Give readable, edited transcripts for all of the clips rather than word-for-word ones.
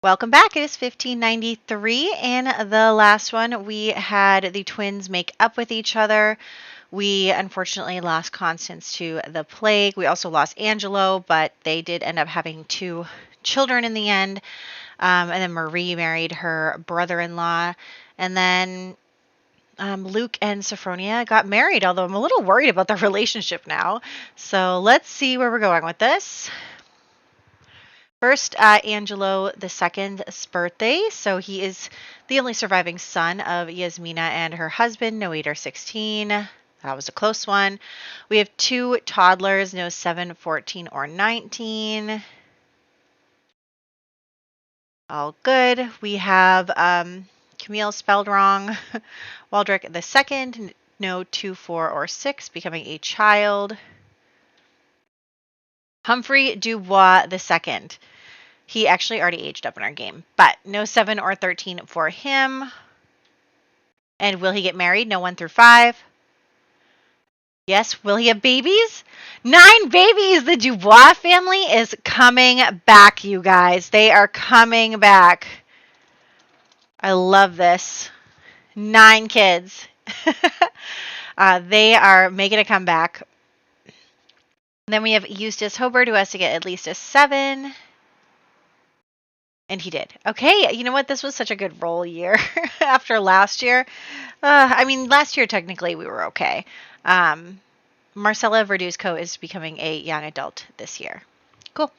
Welcome back. It is 1593. In the last one, we had the twins make up with each other. We unfortunately lost Constance to the plague. We also lost Angelo, but they did end up having two children in the end. And then Marie married her brother-in-law. And then Luke and Sophronia got married, although I'm a little worried about their relationship now. So let's see where we're going with this. First, Angelo II's birthday. So he is the only surviving son of Yasmina and her husband, no 8 or 16. That was a close one. We have two toddlers, no 7, 14, or 19. All good. We have Camille spelled wrong. Waldrick II, no 2, 4, or 6, becoming a child. Humphrey Dubois II. He actually already aged up in our game, but no 7 or 13 for him. And will he get married? No 1 through 5. Yes. Will he have babies? 9 babies. The Dubois family is coming back, you guys. They are coming back. I love this. 9 kids. They are making a comeback. And then we have Eustace Hobart, who has to get at least a 7. And he did. Okay, you know what? This was such a good roll year after last year. I mean, last year, technically, we were okay. Marcella Verduzco is becoming a young adult this year. Cool.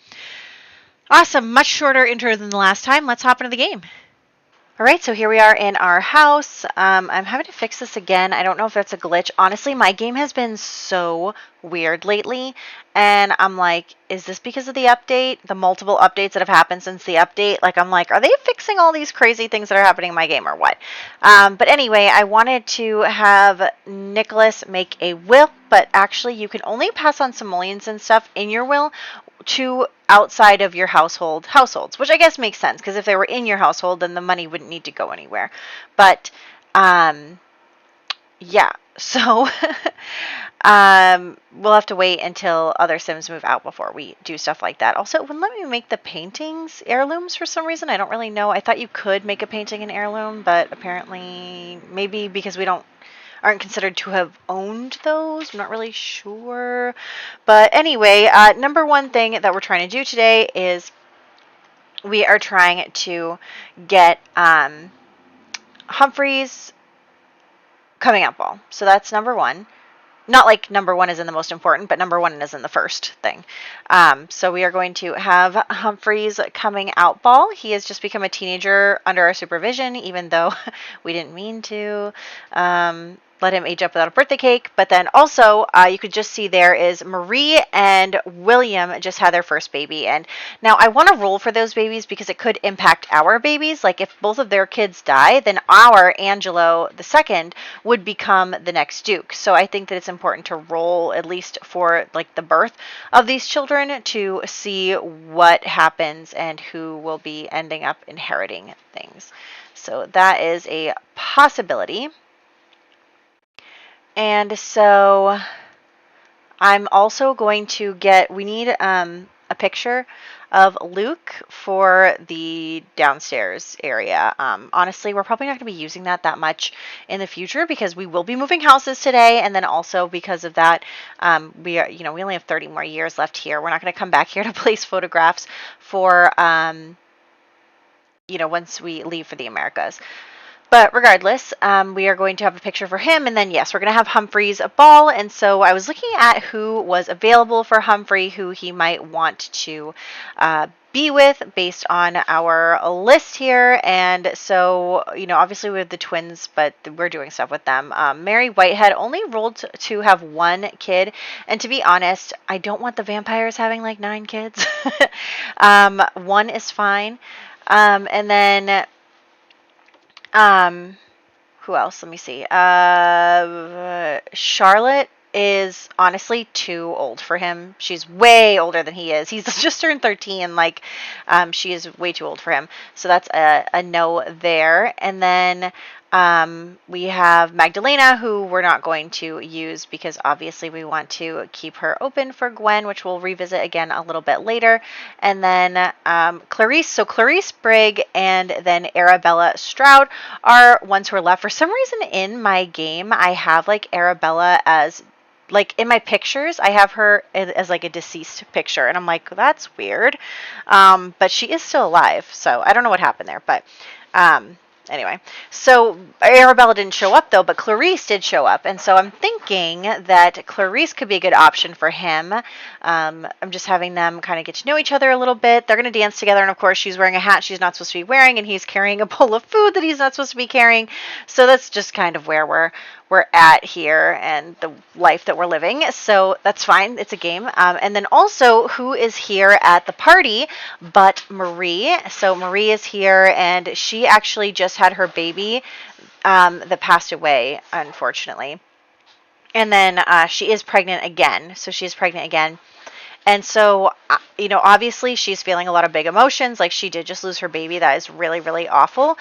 Awesome. Much shorter intro than the last time. Let's hop into the game. All right, so here we are in our house. I'm having to fix this again. I don't know if that's a glitch. Honestly, my game has been so weird lately, and I'm like, is this because of the update? The multiple updates that have happened since the update? Like, I'm like, are they fixing all these crazy things that are happening in my game or what? But anyway, I wanted to have Nicholas make a will, but actually you can only pass on simoleons and stuff in your will to outside of your households, which I guess makes sense, because if they were in your household, then the money wouldn't need to go anywhere. But yeah, so we'll have to wait until other Sims move out before we do stuff like that. Also, it wouldn't let me make the paintings heirlooms for some reason. I don't really know. I thought you could make a painting an heirloom, but apparently maybe because we aren't considered to have owned those. I'm not really sure. But anyway, number one thing that we're trying to do today is we are trying to get Humphrey's coming out ball. So that's number one. Not like number one isn't the most important, but number one isn't the first thing. So we are going to have Humphrey's coming out ball. He has just become a teenager under our supervision, even though we didn't mean to let him age up without a birthday cake. But then also, you could just see there is Marie and William just had their first baby. And now I want to roll for those babies because it could impact our babies. Like if both of their kids die, then our Angelo II would become the next Duke. So I think that it's important to roll at least for like the birth of these children to see what happens and who will be ending up inheriting things. So that is a possibility. And so I'm also going to we need a picture of Luke for the downstairs area. Honestly, we're probably not going to be using that much in the future because we will be moving houses today, and then also because of that, we only have 30 more years left here. We're not going to come back here to place photographs for once we leave for the Americas. But regardless, we are going to have a picture for him, and then yes, we're going to have Humphrey's ball. And so I was looking at who was available for Humphrey, who he might want to be with based on our list here. And so, obviously we have the twins, but we're doing stuff with them. Mary Whitehead only rolled to have 1 kid. And to be honest, I don't want the vampires having like 9 kids. 1 is fine. And then who else? Let me see. Charlotte is honestly too old for him. She's way older than he is. He's just turned 13. She is way too old for him. So that's a no there. And then We have Magdalena, who we're not going to use because obviously we want to keep her open for Gwen, which we'll revisit again a little bit later. And then Clarice. So Clarice Brigg and then Arabella Stroud are ones who are left. For some reason in my game, I have like Arabella as like in my pictures, I have her as like a deceased picture, and I'm like, that's weird. But she is still alive, so I don't know what happened there. But anyway, so Arabella didn't show up though, but Clarice did show up, and so I'm thinking that Clarice could be a good option for him. I'm just having them kind of get to know each other a little bit. They're going to dance together, and of course she's wearing a hat she's not supposed to be wearing, and he's carrying a bowl of food that he's not supposed to be carrying. So that's just kind of where we're at here and the life that we're living. So that's fine. It's a game. And then also, who is here at the party but Marie? So Marie is here, and she actually just had her baby that passed away, unfortunately. And then she is pregnant again. So she is pregnant again. And so, obviously she's feeling a lot of big emotions. Like, she did just lose her baby. That is really, really awful.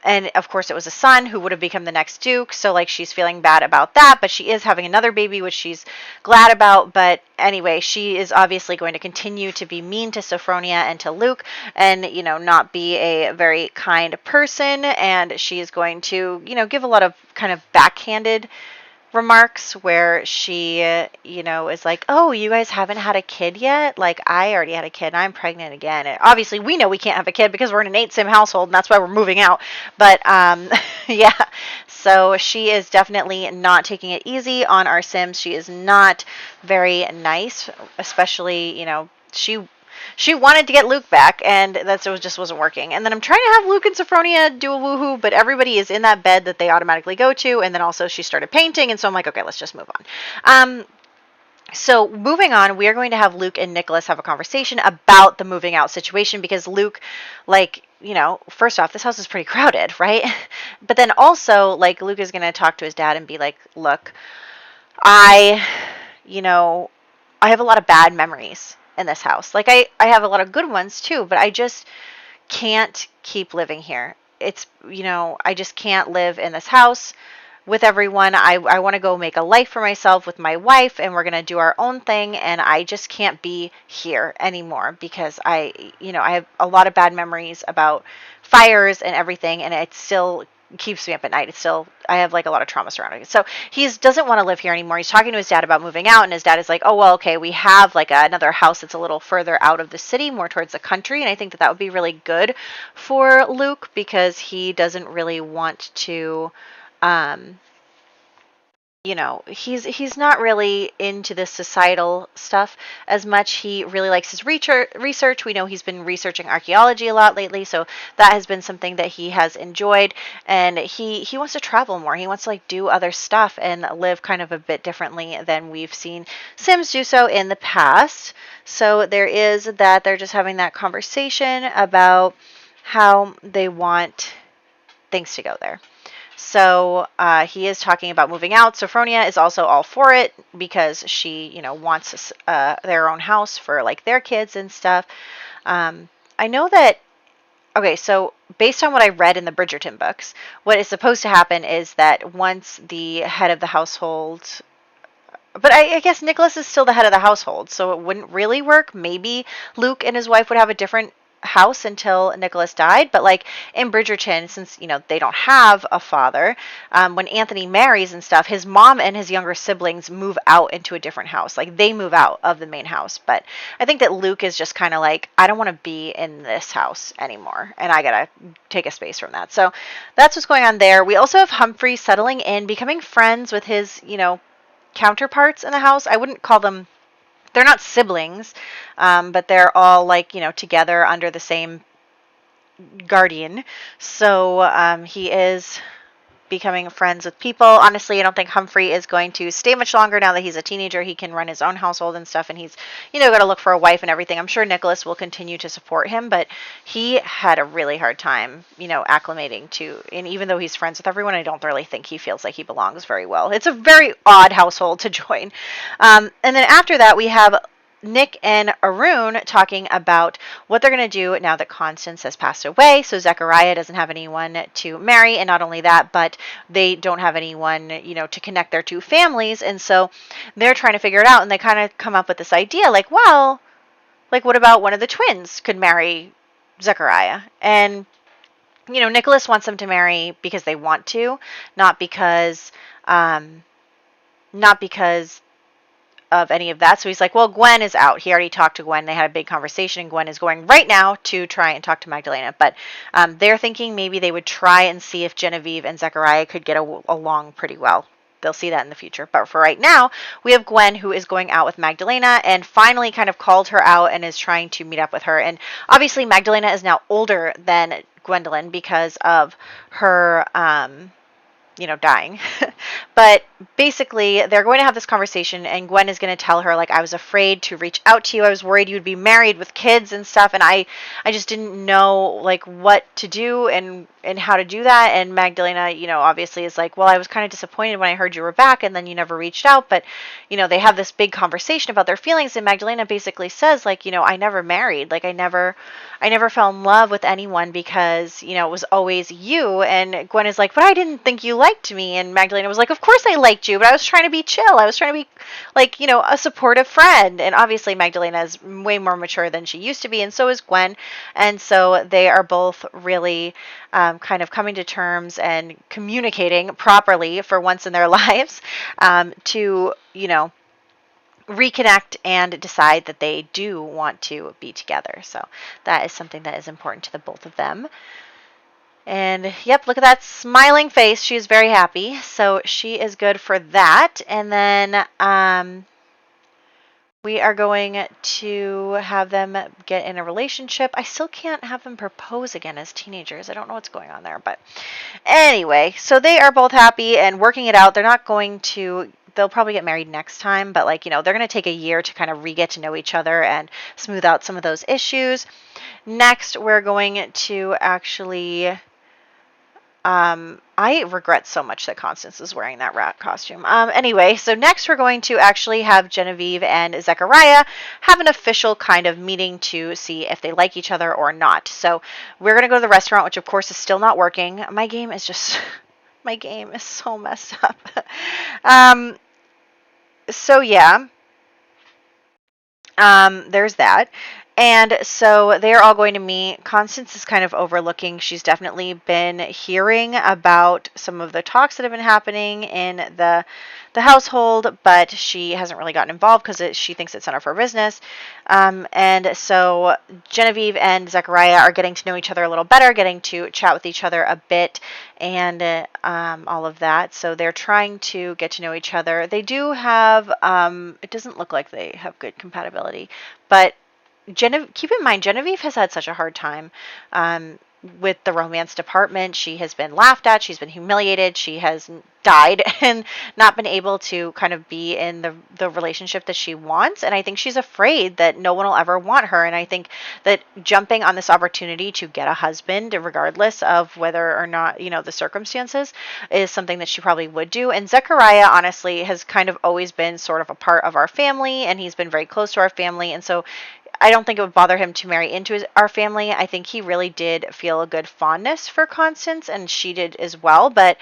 And of course it was a son who would have become the next Duke. So like she's feeling bad about that, but she is having another baby, which she's glad about. But anyway, she is obviously going to continue to be mean to Sophronia and to Luke and, not be a very kind person. And she is going to, give a lot of kind of backhanded remarks where she, is like, oh, you guys haven't had a kid yet? Like, I already had a kid and I'm pregnant again. And obviously, we know we can't have a kid because we're in an 8-sim household and that's why we're moving out. But, yeah, so she is definitely not taking it easy on our Sims. She is not very nice, especially, she wanted to get Luke back, and just wasn't working. And then I'm trying to have Luke and Sophronia do a woohoo, but everybody is in that bed that they automatically go to. And then also she started painting, and so I'm like, okay, let's just move on. So moving on, we are going to have Luke and Nicholas have a conversation about the moving out situation because Luke, first off, this house is pretty crowded, right? But then also, Luke is going to talk to his dad and be like, look, I have a lot of bad memories in this house. Like, I have a lot of good ones too, but I just can't keep living here. It's, I just can't live in this house with everyone. I want to go make a life for myself with my wife, and we're going to do our own thing, and I just can't be here anymore because I have a lot of bad memories about fires and everything, and it still keeps me up at night. I have a lot of trauma surrounding it. So he doesn't want to live here anymore. He's talking to his dad about moving out, and his dad is like, oh, well, okay, we have another house that's a little further out of the city, more towards the country. And I think that would be really good for Luke because he doesn't really want to, he's not really into this societal stuff as much. He really likes his research. We know he's been researching archaeology a lot lately, so that has been something that he has enjoyed. And he wants to travel more. He wants to do other stuff and live kind of a bit differently than we've seen Sims do so in the past. So there is that. They're just having that conversation about how they want things to go there. So he is talking about moving out. Sophronia is also all for it because she, wants their own house for their kids and stuff. I know that. Okay, so based on what I read in the Bridgerton books, what is supposed to happen is that once the head of the household. But I guess Nicholas is still the head of the household, so it wouldn't really work. Maybe Luke and his wife would have a different house until Nicholas died. But in Bridgerton, since they don't have a father, when Anthony marries and stuff, his mom and his younger siblings move out into a different house. They move out of the main house. But I think that Luke is just kind of I don't want to be in this house anymore, and I gotta take a space from that. So that's what's going on there. We also have Humphrey settling in, becoming friends with his counterparts in the house. I wouldn't call them. They're not siblings, but they're all together under the same guardian. So he is becoming friends with people. Honestly, I don't think Humphrey is going to stay much longer now that he's a teenager. He can run his own household and stuff, and he's, got to look for a wife and everything. I'm sure Nicholas will continue to support him, but he had a really hard time, acclimating to, and even though he's friends with everyone, I don't really think he feels like he belongs very well. It's a very odd household to join. And then after that, we have Nick and Arun talking about what they're going to do now that Constance has passed away. So Zachariah doesn't have anyone to marry, and not only that, but they don't have anyone, to connect their two families. And so they're trying to figure it out, and they kind of come up with this idea, like, well, like, what about one of the twins could marry Zachariah? And Nicholas wants them to marry because they want to, not because, um, not because of any of that. So he's like, well, Gwen is out. He already talked to Gwen. They had a big conversation, and Gwen is going right now to try and talk to Magdalena. But they're thinking maybe they would try and see if Genevieve and Zachariah could get along pretty well. They'll see that in the future. But for right now, we have Gwen, who is going out with Magdalena and finally kind of called her out and is trying to meet up with her. And obviously, Magdalena is now older than Gwendolyn because of her dying. But basically, they're going to have this conversation, and Gwen is going to tell her, like, I was afraid to reach out to you. I was worried you'd be married with kids and stuff, and I just didn't know, like, what to do and how to do that. And Magdalena, obviously is like, well, I was kind of disappointed when I heard you were back, and then you never reached out. But, they have this big conversation about their feelings, and Magdalena basically says, like, I never married. Like, I never fell in love with anyone because, it was always you. And Gwen is like, but I didn't think you liked me. And Magdalena was like, of course I liked you, but I was trying to be chill. I was trying to be like, a supportive friend. And obviously Magdalena is way more mature than she used to be, and so is Gwen. And so they are both really kind of coming to terms and communicating properly for once in their lives, to, reconnect and decide that they do want to be together. So that is something that is important to the both of them. And yep, look at that smiling face. She is very happy. So she is good for that. And then we are going to have them get in a relationship. I still can't have them propose again as teenagers. I don't know what's going on there. But anyway, so they are both happy and working it out. They're not going to, they'll probably get married next time. But they're going to take a year to kind of re-get to know each other and smooth out some of those issues. Next, we're going to actually... I regret so much that Constance is wearing that rat costume. Anyway, so next we're going to actually have Genevieve and Zachariah have an official kind of meeting to see if they like each other or not. So we're going to go to the restaurant, which of course is still not working. My game is so messed up. So yeah, there's that. And so they're all going to meet. Constance is kind of overlooking. She's definitely been hearing about some of the talks that have been happening in the household, but she hasn't really gotten involved because she thinks it's none of her business. And so Genevieve and Zachariah are getting to know each other a little better, getting to chat with each other a bit, and all of that. So they're trying to get to know each other. They do have, it doesn't look like they have good compatibility, but keep in mind, Genevieve has had such a hard time with the romance department. She has been laughed at. She's been humiliated. She has died and not been able to kind of be in the relationship that she wants. And I think she's afraid that no one will ever want her. And I think that jumping on this opportunity to get a husband, regardless of whether or not, the circumstances, is something that she probably would do. And Zechariah, honestly, has kind of always been sort of a part of our family, and he's been very close to our family. And so I don't think it would bother him to marry into our family. I think he really did feel a good fondness for Constance, and she did as well. But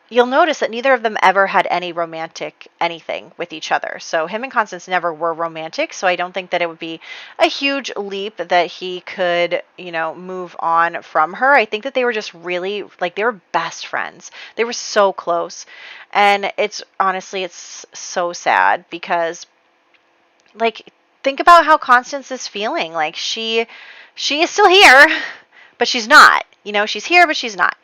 you'll notice that neither of them ever had any romantic anything with each other. So him and Constance never were romantic. So I don't think that it would be a huge leap that he could, move on from her. I think that they were just really, they were best friends. They were so close. And it's so sad because, think about how Constance is feeling. She is still here, but she's not. She's here, but she's not.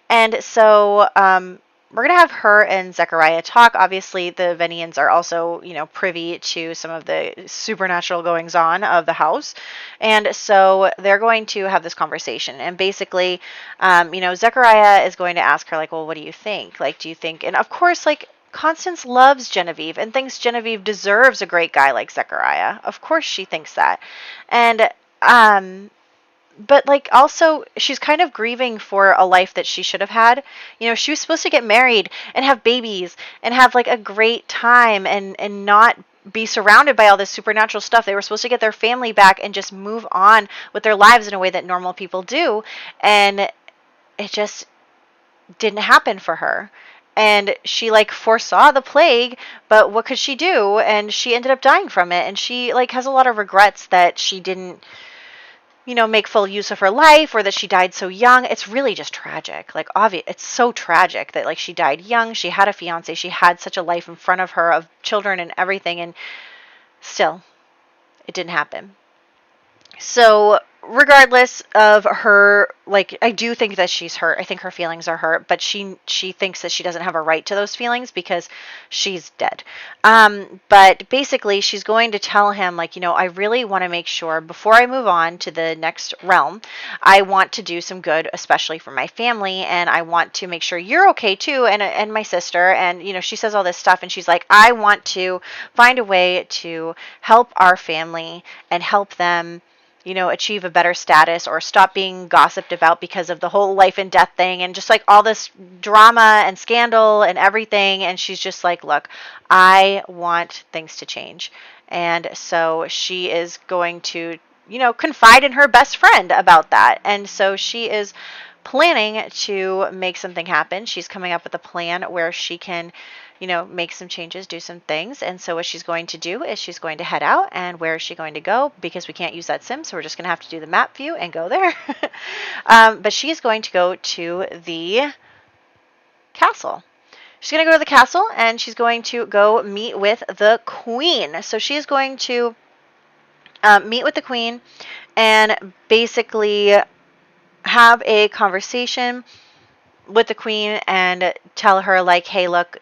And so we're going to have her and Zechariah talk. Obviously, the Venians are also, privy to some of the supernatural goings-on of the house. And so they're going to have this conversation. And basically, Zechariah is going to ask her, well, what do you think? Do you think... And of course, Constance loves Genevieve and thinks Genevieve deserves a great guy like Zechariah. Of course she thinks that. And, but also she's kind of grieving for a life that she should have had. She was supposed to get married and have babies and have a great time and not be surrounded by all this supernatural stuff. They were supposed to get their family back and just move on with their lives in a way that normal people do. And it just didn't happen for her. And she like foresaw the plague, but what could she do? And she ended up dying from it. And she like has a lot of regrets that she didn't, make full use of her life, or that she died so young. It's really just tragic. Like, obvious, it's so tragic that like she died young. She had a fiance. She had such a life in front of her of children and everything, and still, it didn't happen. So regardless of her, like, I do think that she's hurt. I think her feelings are hurt, but she thinks that she doesn't have a right to those feelings because she's dead. But basically she's going to tell him, like, I really want to make sure before I move on to the next realm, I want to do some good, especially for my family, and I want to make sure you're okay too, and my sister. And she says all this stuff, and she's like, I want to find a way to help our family and help them achieve a better status, or stop being gossiped about because of the whole life and death thing, and just like all this drama and scandal and everything. And she's just like, look, I want things to change. And so she is going to, confide in her best friend about that. And so she is planning to make something happen. She's coming up with a plan where she can make some changes, do some things. And so what she's going to do is she's going to head out. And where is she going to go? Because we can't use that sim, so we're just going to have to do the map view and go there. But she's going to go to the castle. She's going to go to the castle, and she's going to go meet with the queen. So she is going to meet with the queen and basically have a conversation with the queen and tell her, like, hey, look,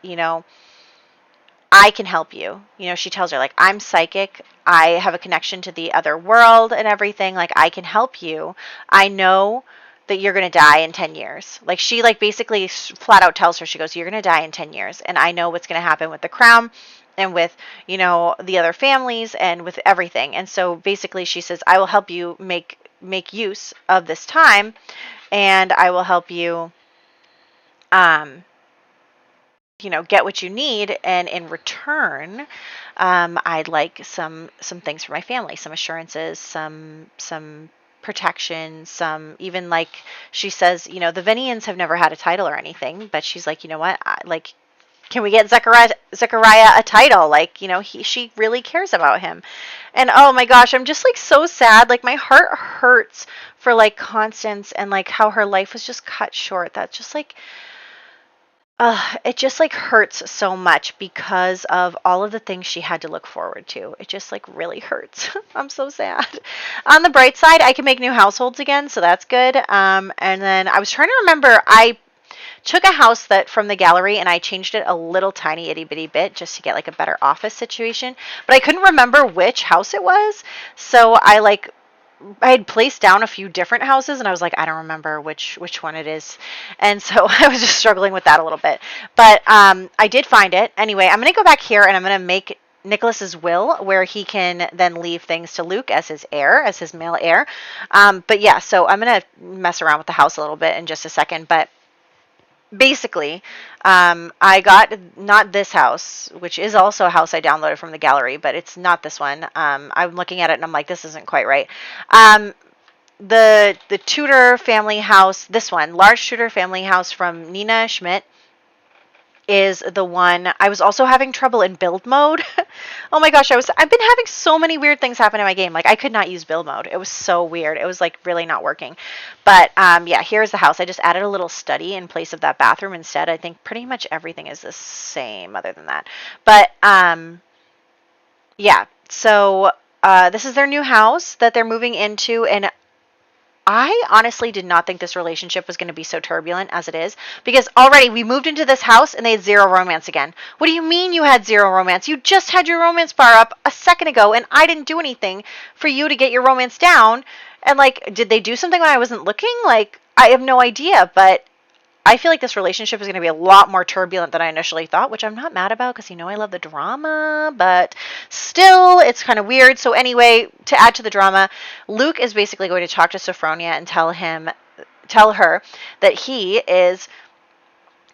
I can help you. She tells her, like, I'm psychic. I have a connection to the other world and everything. Like, I can help you. I know that you're going to die in 10 years. Like, she, like, basically flat out tells her, she goes, you're going to die in 10 years. And I know what's going to happen with the crown and with, the other families and with everything. And so basically she says, I will help you make use of this time, and I will help you get what you need, and in return, I'd like some things for my family, some assurances, some protection, some, even, like, she says, the Venians have never had a title or anything, but she's like, you know what, can we get Zachariah a title? Like, she really cares about him. And oh my gosh, I'm just like so sad. Like, my heart hurts for like Constance, and like how her life was just cut short. That's just like, it just like hurts so much because of all of the things she had to look forward to. It just like really hurts. I'm so sad. On the bright side, I can make new households again, so that's good. And then I was trying to remember, I took a house that from the gallery and I changed it a little tiny itty bitty bit just to get like a better office situation, but I couldn't remember which house it was. So I had placed down a few different houses, and I was like, I don't remember which one it is. And so I was just struggling with that a little bit. But I did find it. Anyway, I'm going to go back here, and I'm going to make Nicholas's will, where he can then leave things to Luke as his heir, as his male heir. But yeah, so I'm going to mess around with the house a little bit in just a second. But basically, I got not this house, which is also a house I downloaded from the gallery, but it's not this one. I'm looking at it and I'm like, this isn't quite right. The Tudor family house, this one, large Tudor family house from Nina Schmidt, is the one. I was also having trouble in build mode. Oh my gosh, I've been having so many weird things happen in my game. Like, I could not use build mode. It was so weird. It was like really not working. But yeah, here's the house. I just added a little study in place of that bathroom instead. I think pretty much everything is the same other than that. But yeah, so this is their new house that they're moving into, and I honestly did not think this relationship was going to be so turbulent as it is, because already we moved into this house and they had zero romance again. What do you mean you had zero romance? You just had your romance bar up a second ago, and I didn't do anything for you to get your romance down. And like, did they do something when I wasn't looking? Like, I have no idea, but I feel like this relationship is going to be a lot more turbulent than I initially thought, which I'm not mad about because, I love the drama, but still, it's kind of weird. So anyway, to add to the drama, Luke is basically going to talk to Sophronia and tell her that he is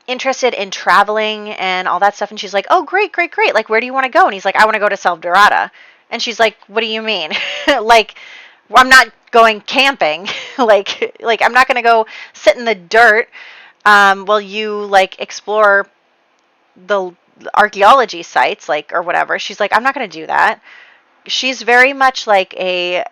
interested in traveling and all that stuff. And she's like, oh, great, great, great. Like, where do you want to go? And he's like, I want to go to Self Dorada. And she's like, what do you mean? Like, I'm not going camping. like I'm not going to go sit in the dirt while you like explore the archaeology sites, like, or whatever. She's like, I'm not going to do that. She's very much like a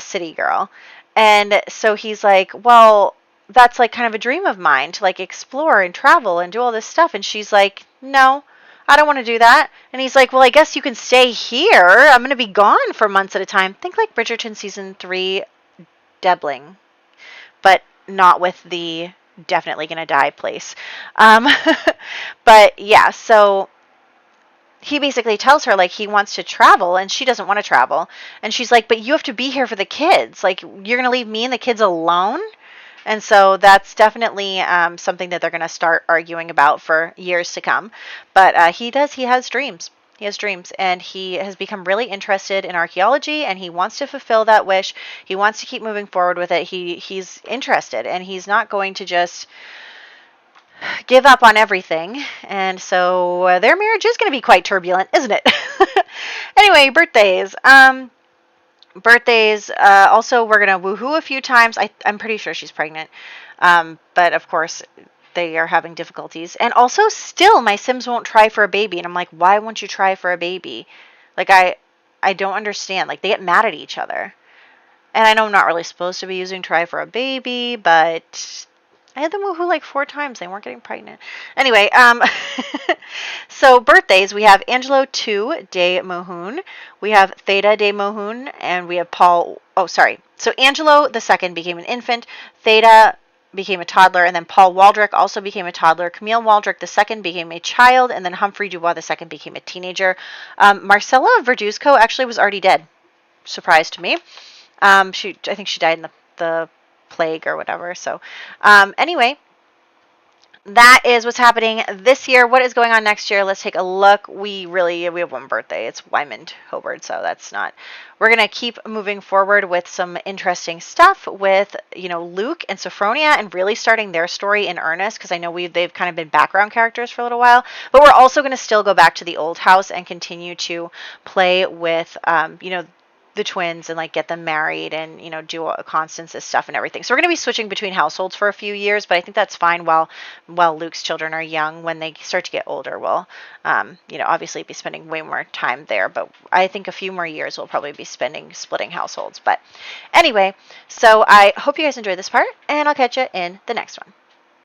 city girl. And so he's like, well, that's like kind of a dream of mine to like explore and travel and do all this stuff. And she's like, no, I don't want to do that. And he's like, well, I guess you can stay here. I'm going to be gone for months at a time. Think like Bridgerton season 3 Debling, but not with the definitely going to die place. Um, but yeah, so he basically tells her like he wants to travel and she doesn't want to travel, and she's like, but you have to be here for the kids, like you're gonna leave me and the kids alone. And so that's definitely something that they're going to start arguing about for years to come. But he has dreams. He has dreams, and he has become really interested in archaeology, and he wants to fulfill that wish. He wants to keep moving forward with it. He's interested, and he's not going to just give up on everything. And so their marriage is going to be quite turbulent, isn't it? Anyway, birthdays. Birthdays. Also, we're going to woohoo a few times. I'm pretty sure she's pregnant. But of course, they are having difficulties. And also, still, my Sims won't try for a baby. And I'm like, why won't you try for a baby? Like, I don't understand. Like, they get mad at each other. And I know I'm not really supposed to be using try for a baby, but I had them woohoo like 4 times. They weren't getting pregnant. Anyway, so birthdays, we have Angelo 2 de Mohun. We have Theta de Mohun, and we have Paul. Oh, sorry. So Angelo the second became an infant. Theta became a toddler, and then Paul Waldrick also became a toddler. Camille Waldrick the second became a child, and then Humphrey Dubois the second became a teenager. Marcella Verduzco actually was already dead. Surprise to me. I think she died in the plague or whatever. So, anyway, that is what's happening this year. What is going on next year? Let's take a look. We have one birthday. It's Wymond Hobart, so that's not. We're gonna keep moving forward with some interesting stuff with Luke and Sophronia, and really starting their story in earnest, because I know they've kind of been background characters for a little while. But we're also gonna still go back to the old house and continue to play with the twins and like get them married and do Constance's stuff and everything. So we're going to be switching between households for a few years, but I think that's fine while Luke's children are young. When they start to get older, we'll obviously be spending way more time there, but I think a few more years we'll probably be splitting households. But anyway, so I hope you guys enjoyed this part, and I'll catch you in the next one.